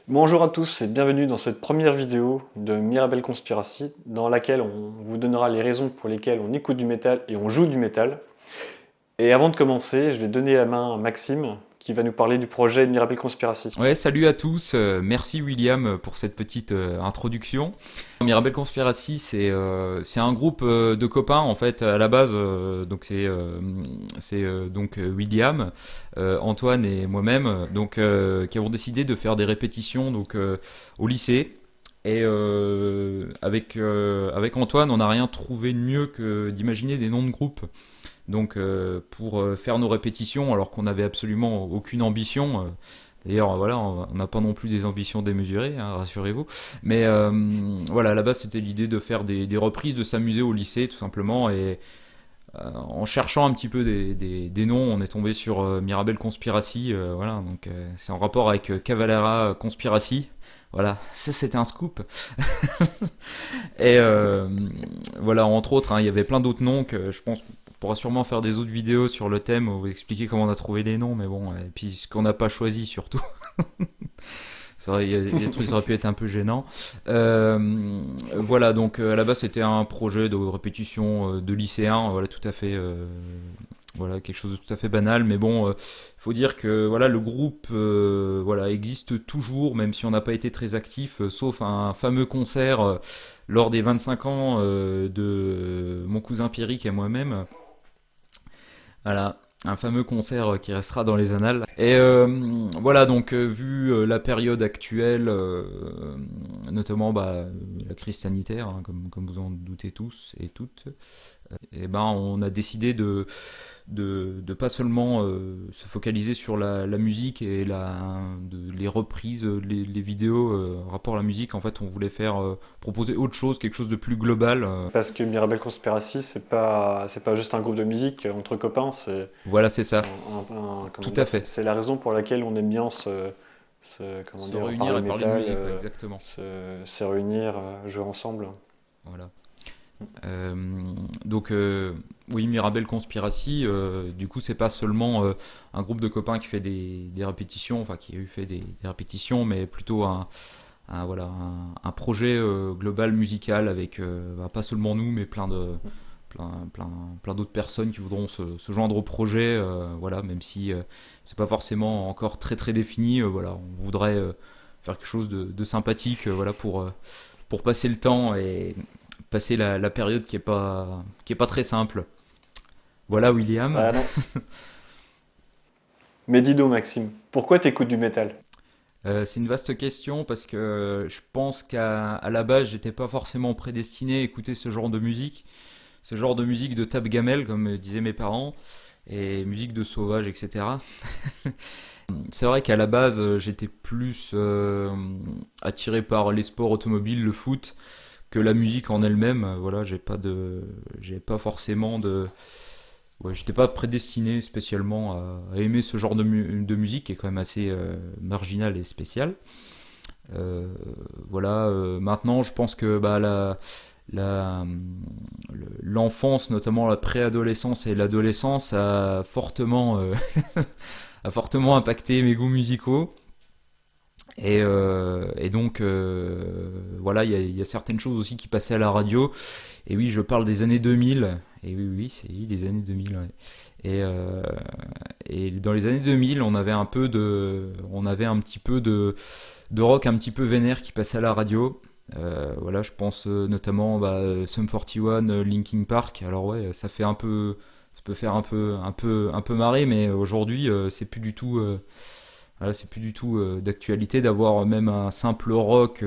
Bonjour à tous et bienvenue dans cette première vidéo de Mirabel Conspiracy dans laquelle on vous donnera les raisons pour lesquelles on écoute du métal et on joue du métal. Et avant de commencer, je vais donner la main à Maxime qui va nous parler du projet Mirabel Conspiracy. Ouais, salut à tous. Merci William pour cette petite introduction. Mirabel Conspiracy, c'est un groupe de copains en fait à la base. Donc William, Antoine et moi-même qui avons décidé de faire des répétitions au lycée. Et avec Antoine, on n'a rien trouvé de mieux que d'imaginer des noms de groupes. Pour faire nos répétitions, alors qu'on n'avait absolument aucune ambition. D'ailleurs, voilà, on n'a pas non plus des ambitions démesurées, hein, rassurez-vous. Mais voilà, à la base, c'était l'idée de faire des reprises, de s'amuser au lycée, tout simplement. Et en cherchant un petit peu des noms, on est tombé sur Mirabel Conspiracy. Voilà, c'est en rapport avec Cavalera Conspiracy. Voilà, ça c'était un scoop. Et voilà, entre autres, hein, il y avait plein d'autres noms que je pense qu'on pourra sûrement faire des autres vidéos sur le thème où vous expliquer comment on a trouvé les noms, mais bon, et puis ce qu'on n'a pas choisi surtout. C'est vrai, il y a des trucs qui auraient pu être un peu gênants. Voilà, donc à la base c'était un projet de répétition de lycéen, voilà, tout à fait, voilà, quelque chose de tout à fait banal, mais bon, faut dire que voilà, le groupe, voilà, existe toujours, même si on n'a pas été très actif, sauf un fameux concert lors des 25 ans de mon cousin Pierrick et moi-même. Voilà, un fameux concert qui restera dans les annales. Et voilà, vu la période actuelle, notamment la crise sanitaire, hein, comme vous en doutez tous et toutes, et ben on a décidé de pas seulement se focaliser sur la musique et les reprises, les vidéos rapport à la musique. En fait, on voulait proposer autre chose, quelque chose de plus global. Parce que Mirabel Conspiracy, c'est pas juste un groupe de musique entre copains, Voilà, c'est c'est ça, comment tout à dire, c'est fait. c'est la raison pour laquelle on aime bien comment Se dire, réunir parler et parler de métal, musique, ouais, exactement. se réunir, jouer ensemble. Voilà. Euh, donc oui, Mirabel Conspiracy, du coup c'est pas seulement un groupe de copains qui fait des répétitions, enfin qui a eu fait des répétitions, mais plutôt voilà, un projet global musical avec pas seulement nous, mais plein, plein, plein d'autres personnes qui voudront se joindre au projet, voilà, même si c'est pas forcément encore très très défini, voilà, on voudrait faire quelque chose de sympathique, voilà, pour passer le temps et passer la période qui est pas très simple. Voilà William. Ah non. Mais dis donc Maxime, pourquoi t'écoutes du métal? C'est une vaste question parce que je pense à la base j'étais pas forcément prédestiné à écouter ce genre de musique de tape-gamelle comme disaient mes parents et musique de sauvage, etc. C'est vrai qu'à la base j'étais plus attiré par les sports automobiles, le foot, que la musique en elle-même. Voilà, j'ai pas forcément de, ouais, j'étais pas prédestiné spécialement à aimer ce genre de musique qui est quand même assez marginal et spécial. Euh, voilà, maintenant je pense que la, l'enfance, notamment la préadolescence et l'adolescence, a fortement impacté mes goûts musicaux. Voilà, il y a certaines choses aussi qui passaient à la radio. Et oui, je parle des années 2000. Et oui, oui, c'est oui, les années 2000. Ouais. Et, euh, et dans les années 2000, on avait un petit peu de rock un petit peu vénère qui passait à la radio. Voilà, je pense notamment Sum 41, Linkin Park. Alors ouais, ça peut faire un peu marrer, mais aujourd'hui, c'est plus du tout. Voilà, c'est plus du tout d'actualité d'avoir même un simple rock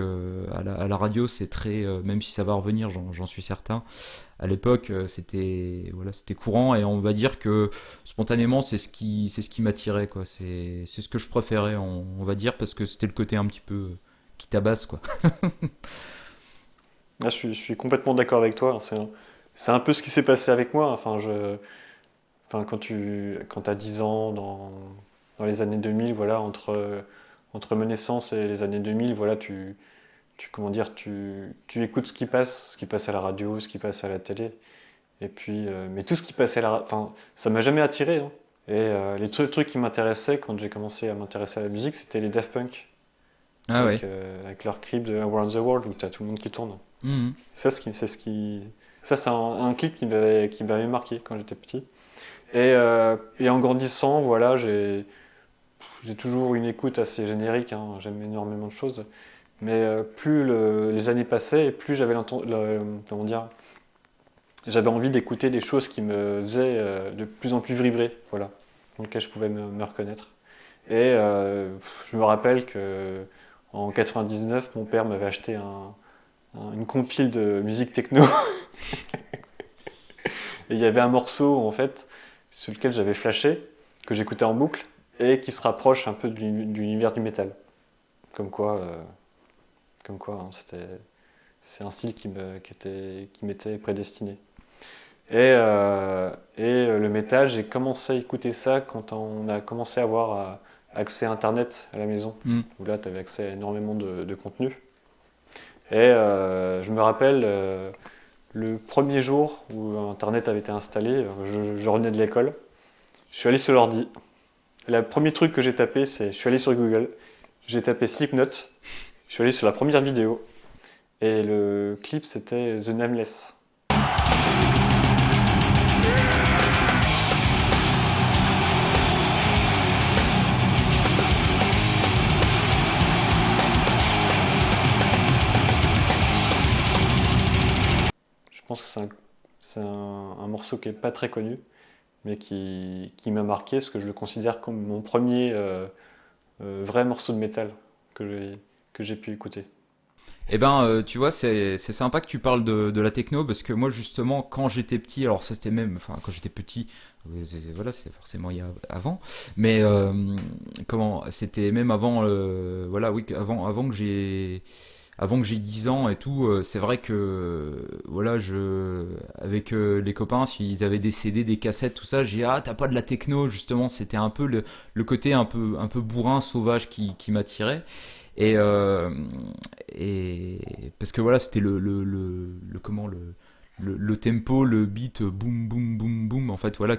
à la radio, c'est très, même si ça va revenir, j'en suis certain. À l'époque, c'était courant et on va dire que spontanément, c'est ce qui m'attirait quoi. C'est ce que je préférais, on va dire, parce que c'était le côté un petit peu qui tabasse quoi. Là, je suis complètement d'accord avec toi. C'est un peu ce qui s'est passé avec moi. Enfin, quand t'as 10 ans, dans les années 2000, voilà, entre ma naissance et les années 2000, voilà, comment dire, tu écoutes ce qui passe à la radio, ce qui passe à la télé. Et puis, mais tout ce qui passait enfin, ça m'a jamais attiré, hein. Et les trucs qui m'intéressaient quand j'ai commencé à m'intéresser à la musique, c'était les Daft Punk. Ah ouais. avec leur clip de Around the World où tu as tout le monde qui tourne. Mhm. Ça, c'est un clip qui m'avait marqué quand j'étais petit. Et en grandissant, voilà, j'ai toujours une écoute assez générique, hein, j'aime énormément de choses. Mais plus les années passaient, et plus comment dire, j'avais envie d'écouter des choses qui me faisaient de plus en plus vibrer, voilà, dans lesquelles je pouvais me reconnaître. Et je me rappelle que en 99, mon père m'avait acheté une compile de musique techno. Et il y avait un morceau, en fait, sur lequel j'avais flashé, que j'écoutais en boucle, et qui se rapproche un peu de l'univers du métal. Comme quoi, hein, c'est un style qui m'était prédestiné. Le métal, j'ai commencé à écouter ça quand on a commencé à avoir accès à Internet à la maison, Mhm. où là, tu avais accès à énormément de contenu. Et je me rappelle, le premier jour où Internet avait été installé, je revenais de l'école, je suis allé sur l'ordi. Le premier truc que j'ai tapé, je suis allé sur Google, j'ai tapé Slipknot, je suis allé sur la première vidéo, et le clip c'était The Nameless. Je pense que c'est un morceau qui est pas très connu, mais qui m'a marqué, parce que je le considère comme mon premier vrai morceau de métal que j'ai pu écouter. Eh ben, tu vois, c'est sympa que tu parles de la techno parce que moi, justement, quand j'étais petit, alors ça c'était même, enfin, quand j'étais petit, voilà, c'est forcément il y a avant, mais comment, c'était même avant, voilà, oui, avant que j'ai 10 ans et tout, c'est vrai que voilà, avec les copains, s'ils avaient des CD, des cassettes, tout ça, j'ai dit, ah, t'as pas de la techno, justement, c'était un peu le côté un peu bourrin, sauvage qui m'attirait. Et, euh, et parce que voilà, c'était comment le tempo, le beat, boum boum boum boum, en fait voilà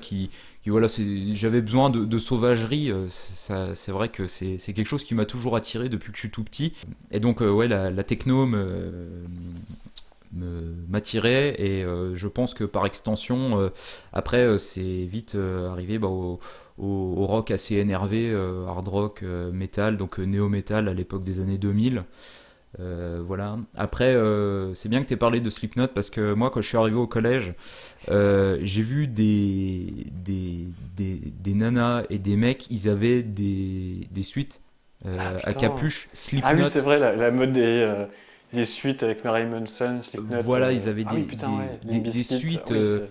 voilà, j'avais besoin de sauvagerie. C'est vrai que c'est quelque chose qui m'a toujours attiré depuis que je suis tout petit. Et donc ouais, la techno m'attirait et je pense que par extension après c'est vite arrivé bah, au rock assez énervé, hard rock, metal, donc néo-metal à l'époque des années 2000. Voilà. Après, c'est bien que tu aies parlé de Slipknot parce que moi, quand je suis arrivé au collège, j'ai vu des nanas et des mecs, ils avaient des suites Ah à putain. capuche Ah oui, Slipknot. c'est vrai, la mode des suites avec Marilyn Manson, Slipknot. Voilà, ils avaient Ah oui, putain, ouais, Limp des Bizkit. suites, Oui, c'est.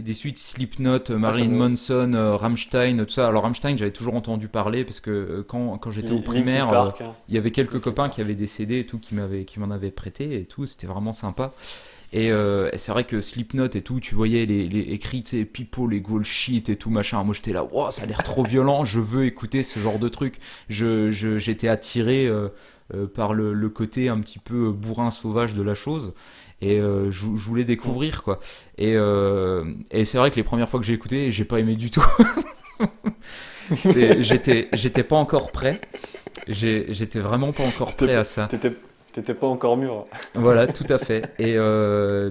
des suites Slipknot, Ah, ça Marilyn me. Manson, Rammstein, tout ça. Alors Rammstein, j'avais toujours entendu parler parce que quand j'étais au Linkin primaire, Park, hein. il y avait quelques Linkin copains qui Park. avaient des CD et tout, qui m'en avaient prêté et tout. C'était vraiment sympa. Et c'est vrai que Slipknot et tout, tu voyais les écrits, tu sais, Pipo, les Gold Shit et tout machin. Moi j'étais là, wow, ça a l'air trop violent, je veux écouter ce genre de truc. J'étais attiré par le côté un petit peu bourrin sauvage de la chose. Et je voulais Mm. découvrir quoi. Et c'est vrai que les premières fois que j'ai écouté, j'ai pas aimé du tout. J'étais pas encore prêt. J'étais vraiment pas encore T'étais prêt pas, à ça. t'étais, t'étais pas encore mûr. Voilà, tout à fait.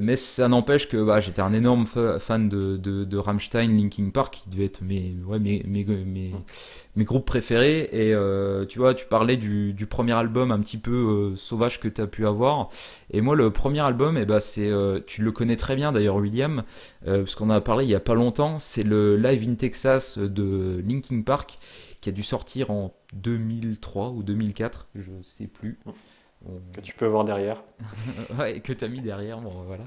Mais ça n'empêche que bah, j'étais un énorme fan de Rammstein, Linkin Park, qui devait être ouais, Mm. mes groupes préférés. Et tu vois, tu parlais du premier album un petit peu sauvage que tu as pu avoir. Et moi, le premier album, eh ben, tu le connais très bien d'ailleurs, William, parce qu'on en a parlé il y a pas longtemps. C'est le Live in Texas de Linkin Park, qui a dû sortir en 2003 ou 2004, je sais plus. Mm. On- Que tu peux voir derrière. Ouais, que t'as mis derrière, bon voilà.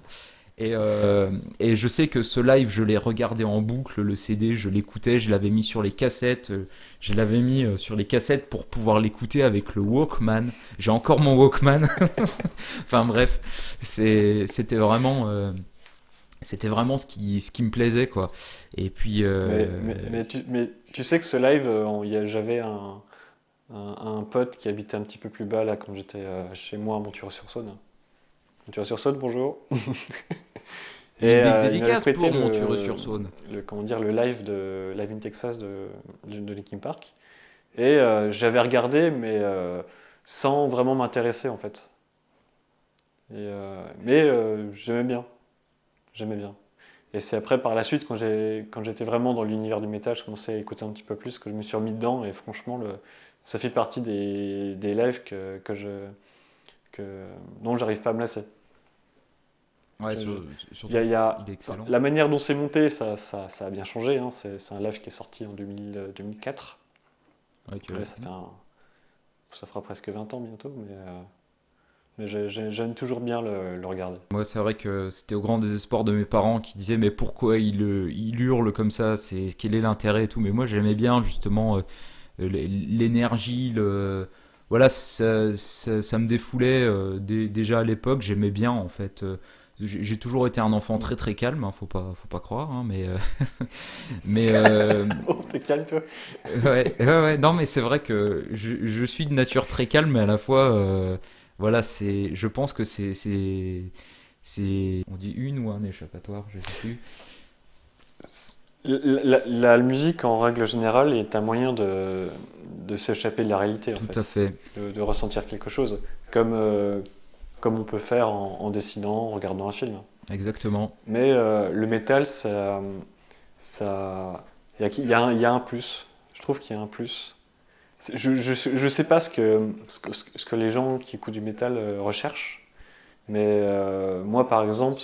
Et je sais que ce live, je l'ai regardé en boucle, le CD, je l'écoutais, je l'avais mis sur les cassettes, je l'avais mis sur les cassettes pour pouvoir l'écouter avec le Walkman. J'ai encore mon Walkman. Enfin bref, c'était vraiment ce qui me plaisait quoi. Et puis Mais tu sais que ce live, j'avais un pote qui habitait un petit peu plus bas là quand j'étais chez moi à Montueur-sur-Saône. Montueur-sur-Saône, bonjour. Et une il m'avait dédicace prêté pour Montureux-sur-Saône. comment dire, le Live in Texas de Linkin Park. Et j'avais regardé, mais sans vraiment m'intéresser en fait. Mais j'aimais bien. Et c'est après, par la suite, quand j'étais vraiment dans l'univers du métal, je commençais à écouter un petit peu plus, que je me suis remis dedans, et franchement, ça fait partie des lives que, dont j'arrive pas à me lasser. Ouais, Je- surtout il est enfin, excellent. la manière dont c'est monté, ça a bien changé, hein. C'est un live qui est sorti en 2004. Ouais, tu Ouais, vois. ça fera presque 20 ans bientôt, mais j'aime toujours bien le regarder. Moi, c'est vrai que c'était au grand désespoir de mes parents qui disaient mais pourquoi il hurle comme ça, c'est quel est l'intérêt et tout. Mais moi, j'aimais bien justement l'énergie, voilà, ça me défoulait déjà à l'époque. J'aimais bien en fait. J'ai toujours été un enfant Mm. très très calme, hein, faut pas croire, hein, mais Oh, t'es calme, toi. ouais, non, mais c'est vrai que je suis de nature très calme, mais à la fois, voilà, je pense que on dit une ou un échappatoire, je sais plus. La musique, en règle générale, est un moyen de s'échapper de la réalité, en Tout à fait, fait, de ressentir quelque chose, comme on peut faire en dessinant, en regardant un film. exactement. Mais le métal, il y a un plus. Je trouve qu'il y a un plus. Je sais pas ce que les gens qui écoutent du métal recherchent, mais moi, par exemple,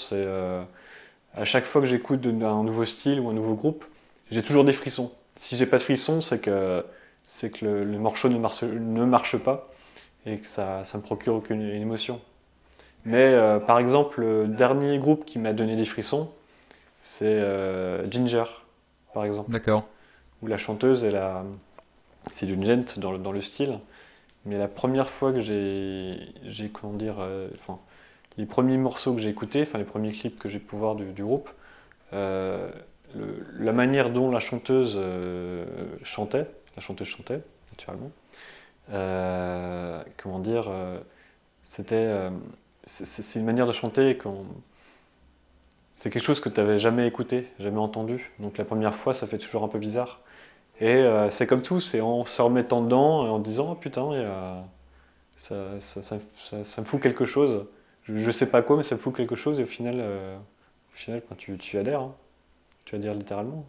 à chaque fois que j'écoute un nouveau style ou un nouveau groupe, j'ai toujours des frissons. Si j'ai pas de frissons, c'est que le morceau ne marche pas et que ça me procure aucune émotion. Mais par exemple, le dernier groupe qui m'a donné des frissons, c'est Ginger, par exemple, D'accord. où la chanteuse c'est d'une gent dans le style. Mais la première fois que comment dire, enfin, les premiers morceaux que j'ai écoutés, enfin les premiers clips que j'ai pu voir du groupe, euh, la manière dont la chanteuse chantait, naturellement, comment dire, c'était, c'est une manière de chanter c'est quelque chose que tu n'avais jamais écouté, jamais entendu. Donc la première fois, ça fait toujours un peu bizarre. Et c'est comme tout, c'est en se remettant dedans et en disant, oh putain, ça me fout quelque chose. Je sais pas quoi, mais ça me fout quelque chose. Et au final ben, tu adhères. Hein. Tu adhères littéralement.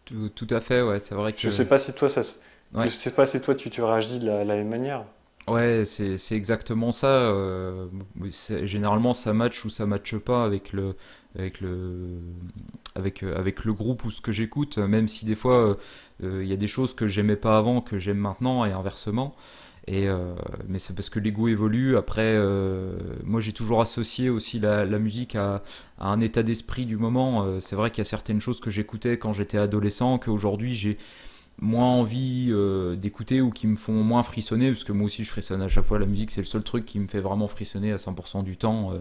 Tout à fait, ouais, c'est vrai Je que. sais pas si toi, je Ouais. sais pas si toi tu réagis de la même manière. Ouais, c'est exactement ça. Généralement, ça match ou ça matche pas avec le, avec le groupe ou ce que j'écoute. Même si des fois, il y a des choses que j'aimais pas avant que j'aime maintenant et inversement. Mais c'est parce que l'ego évolue. Après, moi, j'ai toujours associé aussi la musique à un état d'esprit du moment. C'est vrai qu'il y a certaines choses que j'écoutais quand j'étais adolescent qu'aujourd'hui j'ai moins envie d'écouter ou qui me font moins frissonner, parce que moi aussi je frissonne à chaque fois. La musique, c'est le seul truc qui me fait vraiment frissonner à 100% du temps.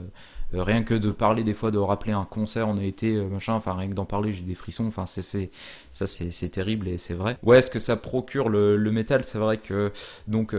Rien que de parler des fois, de rappeler un concert, on a été machin, enfin rien que d'en parler, j'ai des frissons. Enfin c'est terrible et c'est vrai. Ouais, ce que ça procure le métal, c'est vrai que donc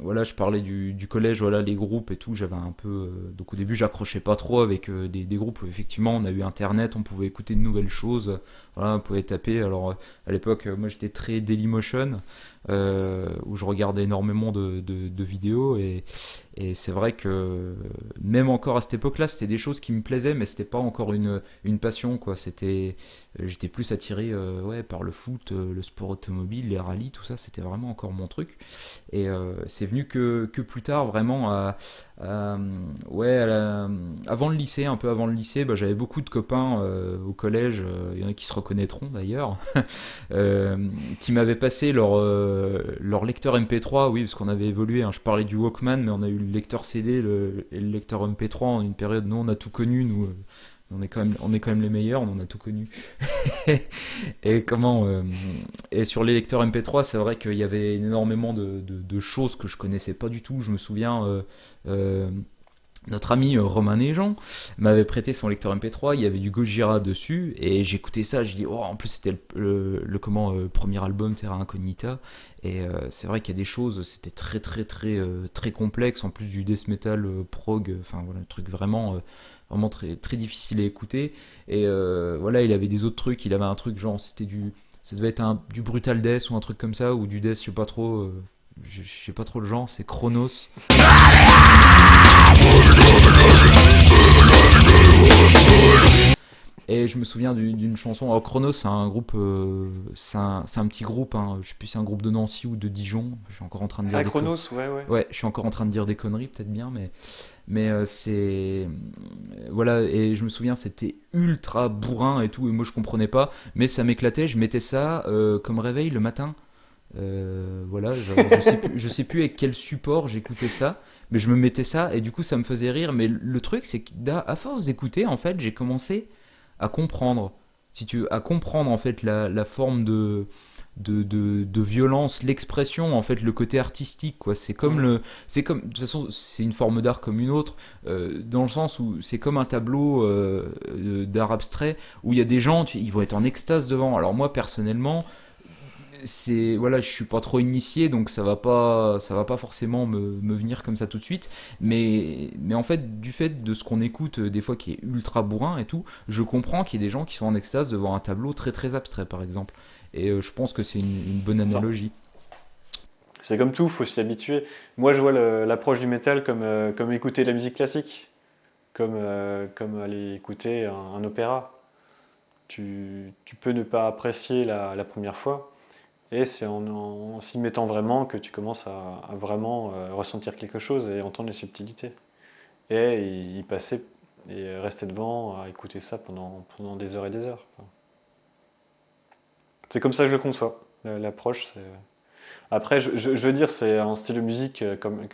voilà, je parlais du collège, voilà les groupes et tout. J'avais un peu donc au début j'accrochais pas trop avec des groupes où effectivement on a eu internet, on pouvait écouter de nouvelles choses. Voilà, on pouvait taper. Alors à l'époque, moi j'étais très Dailymotion, où je regardais énormément de vidéos et c'est vrai que même encore à cette époque-là, c'était des choses qui me plaisaient, mais c'était pas encore une passion quoi. J'étais plus attiré ouais par le foot, le sport automobile, les rallyes, tout ça. C'était vraiment encore mon truc. Et c'est venu que plus tard, vraiment, à- ouais, avant le lycée, un peu avant le lycée, bah, j'avais beaucoup de copains au collège, il y en a qui se reconnaîtront d'ailleurs, euh, qui m'avaient passé leur lecteur MP3, oui, parce qu'on avait évolué, hein. Je parlais du Walkman, mais on a eu le lecteur CD et le lecteur MP3 en une période, nous on a tout connu, nous. On est quand même les meilleurs, on en a tout connu. Et comment et sur les lecteurs MP3, c'est vrai qu'il y avait énormément de choses que je connaissais pas du tout. Je me souviens, euh, notre ami Romain Néjean m'avait prêté son lecteur MP3. Il y avait du Gojira dessus et j'écoutais ça. Je dis, oh, en plus c'était premier album Terra Incognita. Et c'est vrai qu'il y a des choses, c'était très complexe. En plus du death metal prog, enfin voilà, un truc vraiment très difficile à écouter. Et voilà, il avait des autres trucs. Il avait un truc genre, ça devait être du brutal death ou un truc comme ça, ou du death, je sais pas trop. je sais pas trop le genre, c'est Chronos. Et je me souviens d'une chanson. Alors Chronos, c'est un groupe, c'est un petit groupe. Hein, je sais plus si c'est un groupe de Nancy ou de Dijon. Je suis encore en train de dire Ah, des conneries. Chronos, ouais, ouais. Ouais, je suis encore en train de dire des conneries, peut-être bien, mais c'est voilà. Et je me souviens, c'était ultra bourrin et tout, et moi je comprenais pas, mais ça m'éclatait. Je mettais ça comme réveil le matin. Voilà, je sais plus avec quel support j'écoutais ça, mais je me mettais ça et du coup ça me faisait rire. Mais le truc, c'est qu'à force d'écouter, en fait, j'ai commencé à comprendre, si tu veux, à comprendre en fait la forme de violence, l'expression, en fait, le côté artistique, quoi. Mm. C'est comme, de toute façon, c'est une forme d'art comme une autre, dans le sens où c'est comme un tableau d'art abstrait où il y a des gens, ils vont être en extase devant. Alors moi, personnellement, c'est voilà, je suis pas trop initié, donc ça va pas forcément me venir comme ça tout de suite, mais en fait, du fait de ce qu'on écoute des fois qui est ultra bourrin et tout, je comprends qu'il y ait des gens qui sont en extase devant un tableau très très abstrait par exemple, et je pense que c'est une bonne Enfin, analogie. c'est comme tout, faut s'y habituer. Moi, je vois l'approche du métal comme écouter de la musique classique, comme aller écouter un opéra. Tu peux ne pas apprécier la première fois, et c'est en s'y mettant vraiment que tu commences à vraiment ressentir quelque chose et entendre les subtilités. Et y passer et rester devant à écouter ça pendant des heures et des heures. Enfin, c'est comme ça que je le conçois. L'approche, c'est. Après, je veux dire, c'est un style de musique comme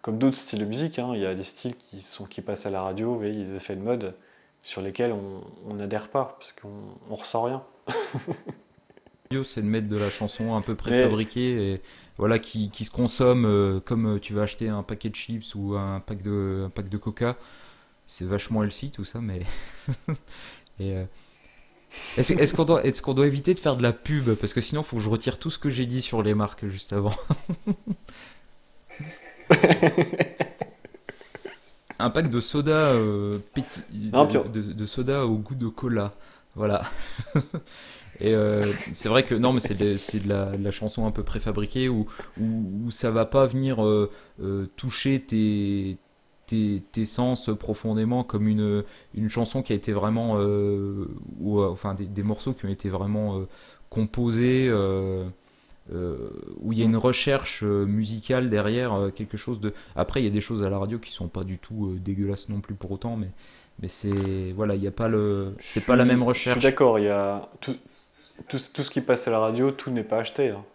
d'autres styles de musique. Hein. Il y a des styles qui passent à la radio, vous voyez, il y a des effets de mode sur lesquels on n'adhère pas, parce qu'on ressent rien. C'est de mettre de la chanson un peu Mais préfabriquée et voilà qui se consomme comme tu vas acheter un paquet de chips ou un pack de Coca. C'est vachement healthy tout ça, mais et, est-ce qu'on doit éviter de faire de la pub parce que sinon faut que je retire tout ce que j'ai dit sur les marques juste avant. Un pack de soda non, puis, de soda au goût de cola. Voilà. Et c'est vrai que non, mais c'est de la chanson un peu préfabriquée où ça va pas venir toucher tes sens profondément comme une chanson qui a été vraiment ou enfin des morceaux qui ont été vraiment composés où il y a une recherche musicale derrière quelque chose de. Après, il y a des choses à la radio qui sont pas du tout dégueulasses non plus pour autant, mais c'est voilà, il y a pas c'est pas la même je suis recherche. d'accord, il y a tout ce qui passe à la radio, tout n'est pas acheté. Hein.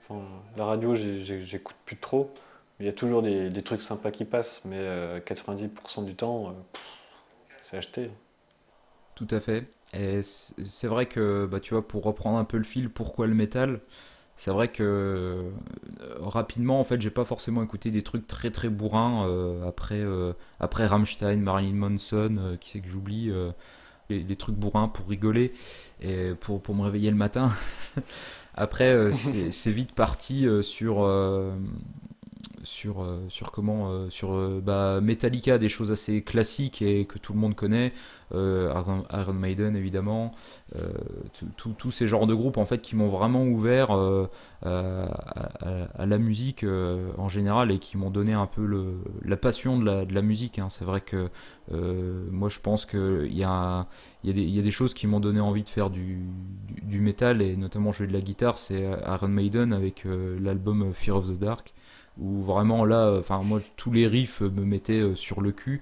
Enfin, la radio, j'écoute plus trop. Il y a toujours des trucs sympas qui passent, mais 90% du temps, c'est acheté. Tout à fait. Et c'est vrai que, bah, tu vois, pour reprendre un peu le fil, pourquoi le métal? C'est vrai que rapidement, en fait, j'ai pas forcément écouté des trucs très très bourrins après Rammstein, Marilyn Manson, qui c'est que j'oublie, les trucs bourrins pour rigoler et pour me réveiller le matin. Après, c'est vite parti sur comment sur bah, Metallica, des choses assez classiques et que tout le monde connaît, Iron Maiden évidemment, euh, tous ces genres de groupes en fait qui m'ont vraiment ouvert à la musique en général et qui m'ont donné un peu la passion de la musique. Hein. C'est vrai que moi je pense qu'il y a, il y a des choses qui m'ont donné envie de faire du métal et notamment jouer de la guitare, c'est Iron Maiden avec l'album Fear of the Dark où vraiment là, enfin moi tous les riffs me mettaient sur le cul.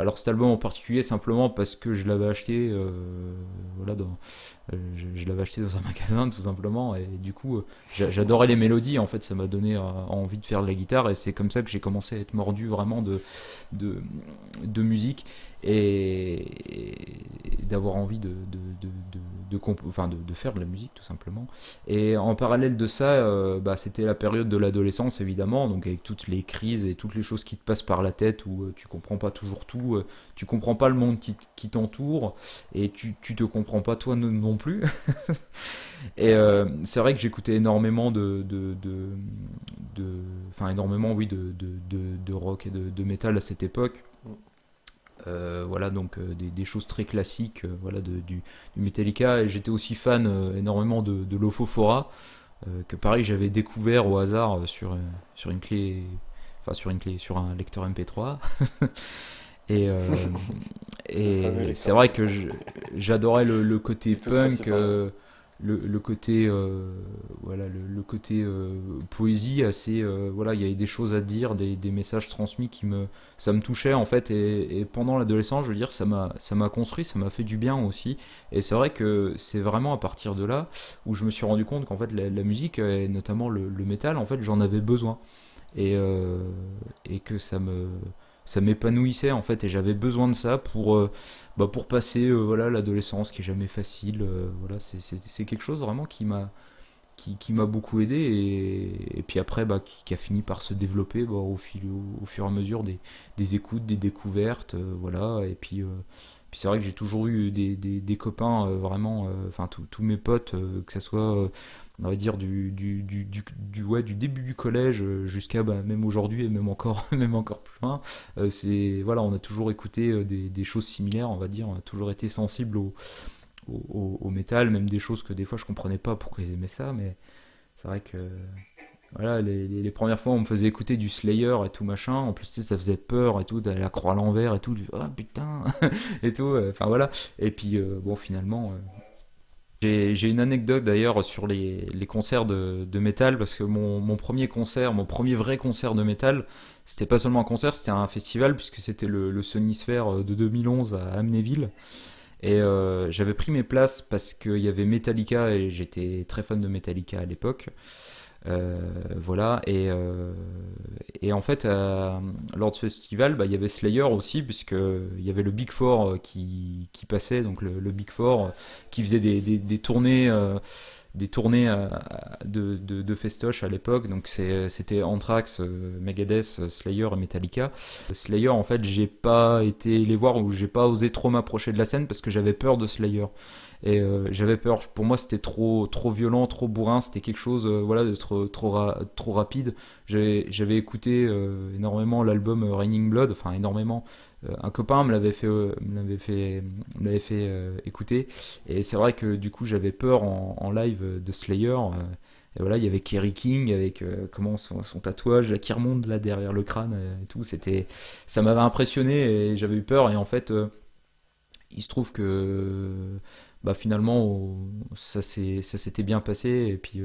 Alors cet album en particulier simplement parce que je l'avais acheté, voilà, je l'avais acheté dans un magasin tout simplement et du coup j'adorais les mélodies. En fait, ça m'a donné envie de faire de la guitare et c'est comme ça que j'ai commencé à être mordu vraiment de, de musique et d'avoir envie enfin de faire de la musique tout simplement. Et en parallèle de ça, bah, c'était la période de l'adolescence évidemment, donc avec toutes les crises et toutes les choses qui te passent par la tête où tu comprends pas toujours tout, tu comprends pas le monde qui t'entoure et tu te comprends pas toi non plus. Et c'est vrai que j'écoutais énormément enfin énormément oui de rock et de métal à cette époque. Voilà donc des choses très classiques voilà du Metallica et j'étais aussi fan énormément de Lofofora que pareil j'avais découvert au hasard sur une clé, enfin sur une clé, sur un lecteur MP3. Et, Le fameux et c'est lecteur vrai que MP3. j'adorais le côté On est tous passés punk, par là. le côté voilà le côté poésie assez voilà il y avait des choses à dire, des messages transmis qui me ça me touchait en fait et pendant l'adolescence je veux dire ça m'a construit, ça m'a fait du bien aussi et c'est vrai que c'est vraiment à partir de là où je me suis rendu compte qu'en fait la musique et notamment le métal en fait j'en avais besoin et et que ça m'épanouissait en fait et j'avais besoin de ça pour passer voilà l'adolescence qui est jamais facile voilà c'est quelque chose vraiment qui m'a beaucoup aidé et puis après qui a fini par se développer au fur et à mesure des écoutes des découvertes voilà et puis c'est vrai que j'ai toujours eu des copains vraiment enfin tous mes potes que ça soit on va dire ouais, du début du collège jusqu'à même aujourd'hui et même encore même encore plus loin c'est voilà on a toujours écouté des choses similaires on va dire on a toujours été sensible au métal même des choses que des fois je comprenais pas pourquoi ils aimaient ça mais c'est vrai que voilà les premières fois on me faisait écouter du Slayer et tout machin en plus tu sais, ça faisait peur et tout d'aller la croix à l'envers et tout ah putain et tout enfin voilà et puis bon finalement j'ai une anecdote d'ailleurs sur les concerts de métal parce que mon premier concert, mon premier vrai concert de métal, c'était pas seulement un concert, c'était un festival puisque c'était le Sonisphere de 2011 à Amnéville. Et j'avais pris mes places parce qu'il y avait Metallica et j'étais très fan de Metallica à l'époque. Voilà, et en fait, lors de ce festival, il y avait Slayer aussi, puisqu'il y avait le Big Four qui passait, donc le Big Four qui faisait des tournées de festoche à l'époque, donc c'était Anthrax, Megadeth, Slayer et Metallica. Slayer, en fait, j'ai pas été les voir ou j'ai pas osé trop m'approcher de la scène parce que j'avais peur de Slayer. Et j'avais peur, pour moi c'était trop violent, trop bourrin, c'était quelque chose voilà, de trop rapide. J'avais écouté énormément l'album Raining Blood, enfin énormément. Un copain me l'avait fait écouter. Et c'est vrai que du coup j'avais peur en live de Slayer. Et voilà, il y avait Kerry King avec comment son tatouage là, qui remonte là derrière le crâne et tout. Ça m'avait impressionné et j'avais eu peur. Et en fait, il se trouve que finalement ça s'était bien passé et puis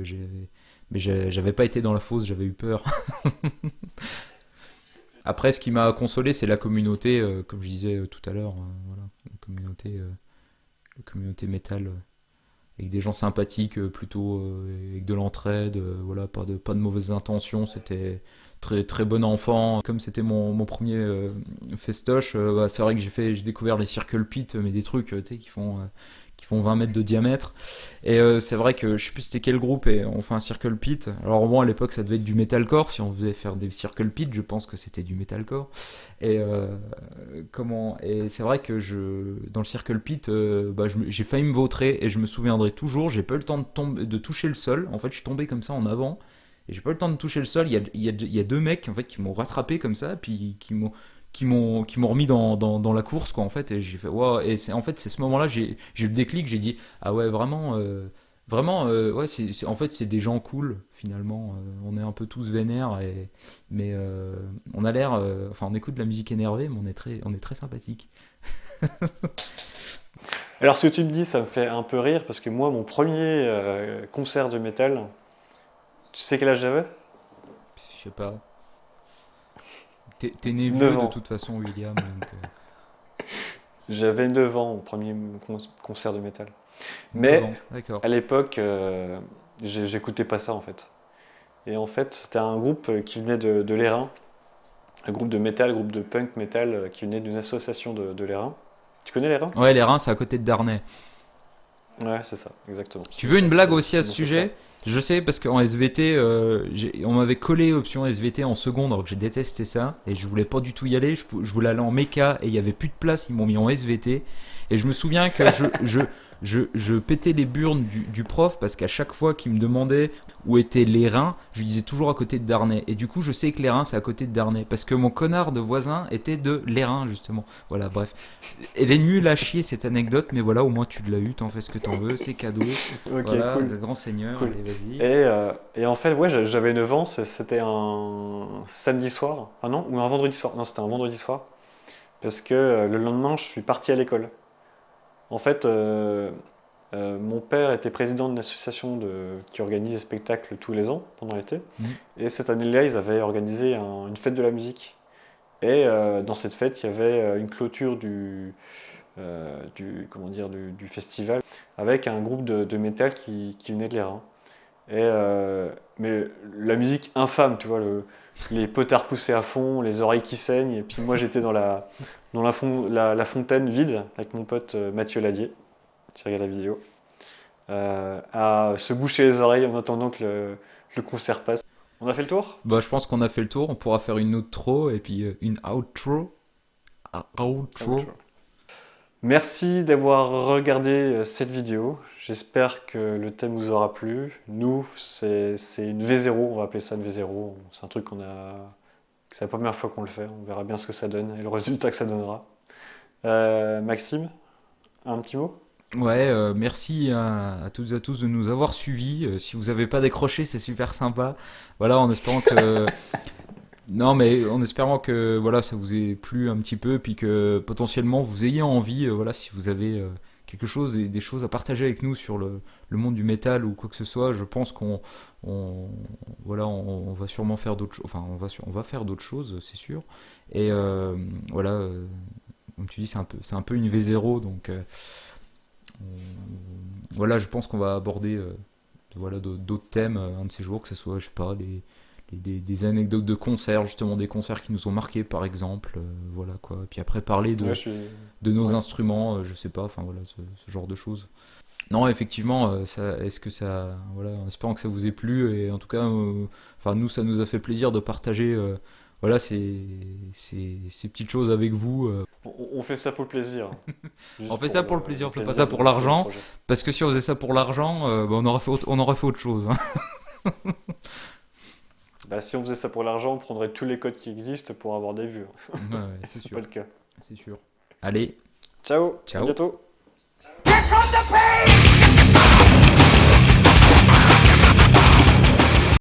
j'avais pas été dans la fosse, j'avais eu peur. Après, ce qui m'a consolé, c'est la communauté, comme je disais tout à l'heure, voilà, la communauté métal, avec des gens sympathiques, plutôt avec de l'entraide, voilà, pas de mauvaises intentions. C'était très bon enfant. Comme c'était mon premier festoche, c'est vrai que j'ai découvert les circle pit, mais des trucs, tu sais, qui font 20 mètres de diamètre. Et c'est vrai que je sais plus c'était quel groupe et on fait un circle pit. Alors moi à l'époque ça devait être du metalcore si on faisait faire des circle pit, je pense que c'était du metalcore. Et et c'est vrai que dans le circle pit, j'ai failli me vautrer et je me souviendrai toujours. J'ai pas eu le temps de toucher le sol. En fait, je suis tombé comme ça en avant et j'ai pas eu le temps de toucher le sol. Il y a deux mecs en fait qui m'ont rattrapé comme ça, puis qui m'ont remis dans la course quoi en fait et j'ai fait waouh et c'est en fait c'est ce moment-là j'ai eu le déclic j'ai dit ah ouais vraiment vraiment ouais en fait c'est des gens cool finalement on est un peu tous vénères mais on a l'air enfin on écoute de la musique énervée mais on est très sympathique. Alors ce que tu me dis, ça me fait un peu rire parce que moi, mon premier concert de métal, tu sais quel âge j'avais? Je sais pas, t'es né 9 vieux de ans. toute façon William donc J'avais 9 ans au premier concert de métal. 9 Mais ans d'accord. à l'époque, j'écoutais pas ça en fait. Et en fait, c'était un groupe qui venait de l'Airain, un groupe de métal, groupe de punk métal qui venait d'une association de l'Airain. Tu connais l'Airain? Ouais les reins c'est à côté de Darnay. Ouais, c'est ça, exactement. Tu veux une blague aussi à C'est ce dans ce temps. sujet? Je sais parce qu'en SVT, on m'avait collé option SVT en seconde alors que j'ai détesté ça et je voulais pas du tout y aller. Je voulais aller en méca et il y avait plus de place. Ils m'ont mis en SVT et je me souviens que je pétais les burnes du prof parce qu'à chaque fois qu'il me demandait où étaient les reins, je lui disais toujours à côté de Darnay. Et du coup, je sais que les reins, c'est à côté de Darnay. Parce que mon connard de voisin était de les reins, justement. Voilà, bref. Elle est nulle à chier cette anecdote, mais voilà, au moins tu l'as eu, t'en fais ce que t'en veux, c'est cadeau. Ok, Voilà, cool. le grand seigneur, Cool. allez, vas-y. Et en fait, ouais, j'avais 9 ans, c'était un samedi soir. Ah non, ou un vendredi soir. Non, c'était un vendredi soir. Parce que le lendemain, je suis parti à l'école. En fait, mon père était président d'une association qui organise des spectacles tous les ans, pendant l'été. Hmm. Et cette année-là, ils avaient organisé une fête de la musique. Et dans cette fête, il y avait une clôture comment dire, du festival avec un groupe de métal qui venait de l'Airain. Mais la musique infâme, tu vois, les potards poussés à fond, les oreilles qui saignent. Et puis moi, j'étais dans la fontaine vide avec mon pote Mathieu Ladier, qui regarde la vidéo, à se boucher les oreilles en attendant que le concert passe. On a fait le tour? Bah, je pense qu'on a fait le tour. On pourra faire une outro et puis une outro. Ah, Outro. bonjour. Merci d'avoir regardé cette vidéo. J'espère que le thème vous aura plu. Nous, c'est une V0, on va appeler ça une V0. C'est un truc c'est la première fois qu'on le fait. On verra bien ce que ça donne et le résultat que ça donnera. Maxime, un petit mot? Ouais, merci à toutes et à tous de nous avoir suivis. Si vous n'avez pas décroché, c'est super sympa. Voilà, en espérant que non, mais en espérant que voilà, ça vous ait plu un petit peu, puis que potentiellement vous ayez envie, voilà, si vous avez quelque chose et des choses à partager avec nous sur le monde du métal ou quoi que ce soit, je pense on- voilà, on va sûrement faire d'autres choses. Enfin, on va faire d'autres choses, c'est sûr. Et voilà, comme tu dis, c'est un peu une V0, donc voilà, je pense qu'on va aborder voilà, d'autres thèmes un de ces jours, que ce soit, je sais pas, des anecdotes de concerts, justement des concerts qui nous ont marqués par exemple, voilà quoi. Et puis après parler Ouais, de nos ouais. instruments, je sais pas, enfin voilà, ce genre de choses. Non, effectivement, est-ce que ça, voilà, en espérant que ça vous ait plu et en tout cas, enfin nous, ça nous a fait plaisir de partager, voilà, ces petites choses avec vous. On fait ça pour le plaisir. On Juste fait pour ça pour le le plaisir, on fait pas plaisir ça de pour monter le l'argent, projet. parce que si on faisait ça pour l'argent, bah, on aurait fait autre chose, hein. Bah, si on faisait ça pour l'argent, on prendrait tous les codes qui existent pour avoir des vues. Ouais, ouais, Et c'est c'est pas sûr, le cas. c'est sûr. Allez, Ciao, à ciao. bientôt. Here comes the pain!